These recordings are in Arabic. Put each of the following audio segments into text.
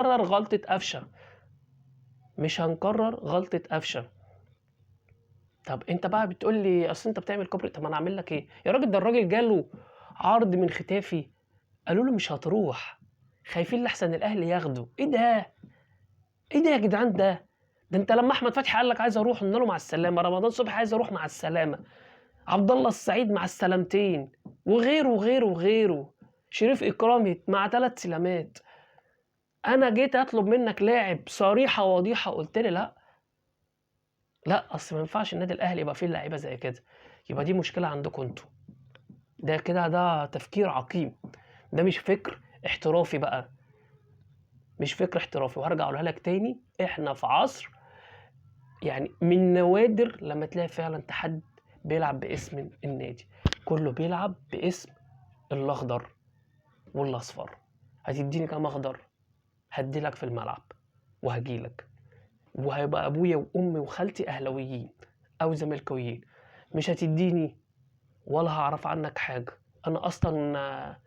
هنكرر غلطة قفشة، مش هنكرر غلطة قفشة. طب أنت بقى بتقول لي أصل أنت بتعمل كوبري، طب ما أنا أعمل لك إيه؟ يا راجل ده الراجل جاله عرض من ختافي، قالوا له مش هتروح، خايفين لأحسن الأهلي ياخده، إيه ده؟ إيه ده يا جدعان ده؟ ده أنت لمّا أحمد فتحي قال لك عايز أروح قلنا له مع السلامة، رمضان صبحي عايز أروح مع السلامة، عبد الله السعيد مع السلامتين، وغيره، وغيره، وغيره، شريف إكرامي مع 3 سلامات. أنا جيت أطلب منك لاعب صريحة وضيحة قُلت لي لأ، لأ أصل ما ينفعش النادي الأهلي يبقى فيه لعيبة زي كده، يبقى دي مشكلة عندكم أنتم، ده كده ده تفكير عقيم، ده مش فكر احترافي بقى، مش فكر احترافي، وهارجع أقولها لك تاني، إحنا في عصر يعني من نوادر لمّا تلاقي فعلًا حد بيلعب باسم النادي، كلّه بيلعب باسم الأخضر والأصفر، هتدّيني كام أخضر؟ هادّي لك في الملعب وهاجي لك. وهيبقى أبويا وأمي وخالتي أهلاويين أو زملكاويين، مش هتدّيني ولا هاعرف عنّك حاجة، أنا أصلًا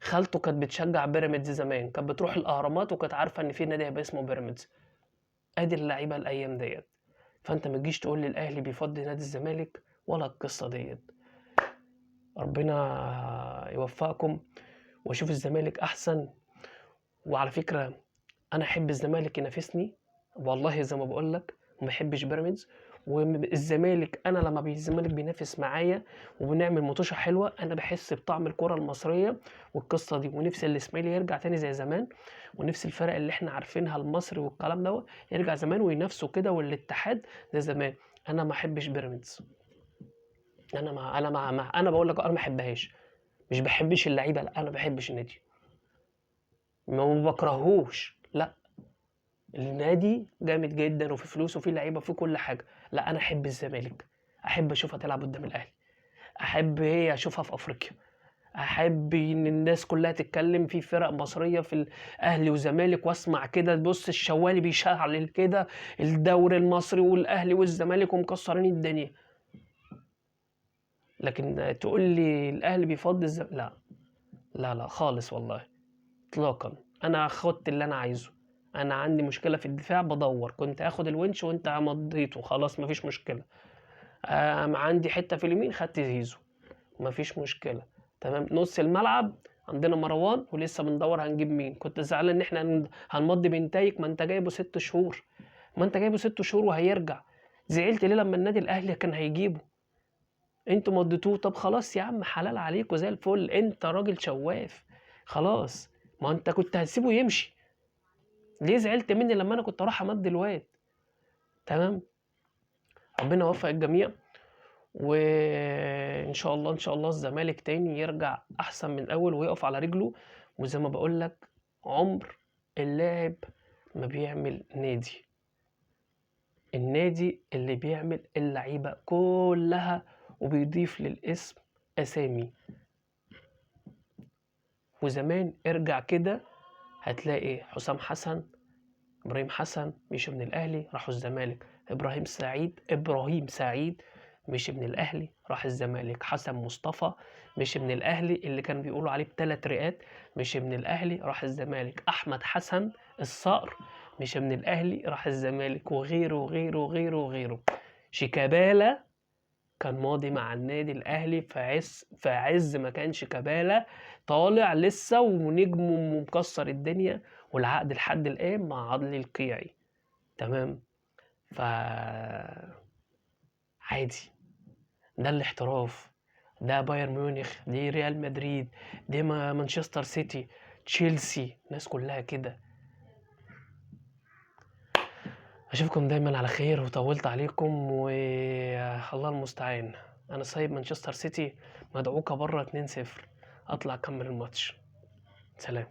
خالته كانت بتشجّع بيراميدز زمان، كانت بتروح الأهرامات وكانت عارفة إن في نادي هيبقى اسمه بيراميدز، أدي اللعيبة الأيام ديّة، فأنت ما تجيش تقول لي الأهلي بيفضّي نادي الزمالك ولا القصة ديّة، ربنا يوفقكم واشوف الزمالك أحسن، وعلى فكرة أنا أحب الزمالك ينافسني، والله زي ما باقول لك وما احبش بيراميدز، الزمالك أنا لمّا الزمالك بينافس معايا وبنعمل مُطوشة حلوة، أنا باحس بطعم الكورة المصرية والقصة دي، ونفسي الإسماعيلي يرجع تاني زي زمان، ونفسي الفرق اللي إحنا عارفينها المصري والكلام دوّة يرجع زمان وينافسوا كده والاتحاد زي زمان، أنا ما احبش بيراميدز، أنا باقول لك أنا ما احبهاش، مش باحبش اللعيبة لأ، أنا ما باحبش النادي، ما باكرهوش لأ. النادي جامد جدًا وفيه فلوس وفيه لعيبة وفيه كل حاجة، لأ أنا أحب الزمالك، أحب أشوفها تلعب قدّام الأهلي، أحب هي أشوفها في أفريقيا، أحب إن الناس كلّها تتكلّم في فرق مصرية في أهلي وزمالك وأسمع كده بُص الشوالي بيشعلل كده الدوري المصري والأهلي والزمالك ومكسّرين الدنيا، لكن تقول لي الأهلي بيفضّي لأ، لا، لأ خالص والله. إطلاقًا، أنا خُدت اللي أنا عايزه، أنا عندي مشكلة في الدفاع بادوّر، كنت هاخد الونش وأنت مضيته خلاص ما فيش مشكلة، عندي حتّة في اليمين خدت زيزو، ما فيش مشكلة، تمام، نُص الملعب عندنا مروان ولسه بندوّر هنجيب مين، كنت زعلان إن إحنا هنمضّي بنتايج ما أنت جايبه 6 شهور، ما أنت جايبه 6 شهور وهيرجع، زعلت ليه لمّا النادي الأهلي كان هيجيبه، أنتم مضّيتوه، طب خلاص يا عم حلال عليكم زي الفل، أنت راجل شواف، خلاص، ما أنت كنت هتسيبه يمشي. ليه زعلت منّي لمّا أنا كنت رايح أمضّي الواد، تمام، ربنا يوفّق الجميع، وإن شاء الله، إن شاء الله الزمالك تاني يرجع أحسن من الأول ويقف على رجله، وزي ما باقول لك عُمر اللاعب ما بيعمل نادي، النادي اللي بيعمل اللعيبة كلّها وبيضيف للاسم أسامي، وزمان ارجع كده هتلاقي حسام حسن، إبراهيم حسن مشي من الأهلي راحوا الزمالك، إبراهيم سعيد مشي من الأهلي راح الزمالك، حسن مصطفى مشي من الأهلي اللي كانوا بيقولوا عليه ب3 رئات مشي من الأهلي راح الزمالك، أحمد حسن الصقر مشي من الأهلي راح الزمالك، وغيره، وغيره، وغيره، وغيره. شيكابالا كان ماضي مع النادي الأهلي في عز ما كان شيكابالا طالع لسه ونجم ومكسّر الدنيا، والعقد لحد الآن مع عدلي القيعي، تمام، عادي، ده الاحتراف، ده بايرن ميونخ، دي ريال مدريد، دي مانشستر سيتي، تشيلسي، الناس كلّها كده. أشوفكم دايمًا على خير وطوّلت عليكم والله المستعان، أنا سايب مانشستر سيتي مدعوكة برّه 2-0 أطلع أكمّل الماتش، سلام.